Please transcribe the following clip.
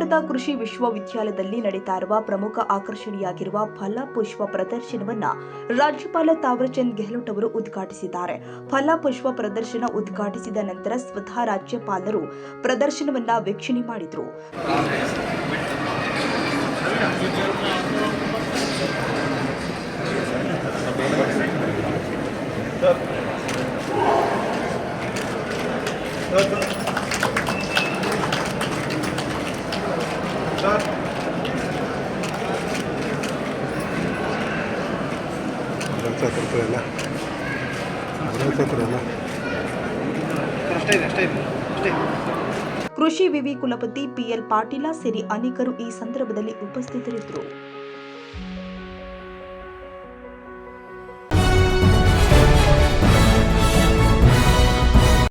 ಧಾರವಾಡದ ಕೃಷಿ ವಿಶ್ವವಿದ್ಯಾಲಯದಲ್ಲಿ ನಡೀತಾ ಇರುವ ಪ್ರಮುಖ ಆಕರ್ಷಣೆಯಾಗಿರುವ ಫಲಪುಷ್ಪ ಪ್ರದರ್ಶನವನ್ನು ರಾಜ್ಯಪಾಲ ತಾವರ್ಚಂದ್ ಗೆಹ್ಲೋಟ್ ಅವರು ಉದ್ಘಾಟಿಸಿದ್ದಾರೆ. ಫಲಪುಷ್ಪ ಪ್ರದರ್ಶನ ಉದ್ಘಾಟಿಸಿದ ನಂತರ ಸ್ವತಃ ರಾಜ್ಯಪಾಲರು ಪ್ರದರ್ಶನವನ್ನು ವೀಕ್ಷಣೆ ಮಾಡಿದರು. ಕೃಷಿ ವಿವಿ ಕುಲಪತಿ ಪಿಎಲ್ ಪಾಟೀಲ ಸೇರಿ ಅನೇಕರು ಈ ಸಂದರ್ಭದಲ್ಲಿ ಉಪಸ್ಥಿತರಿದ್ದರು.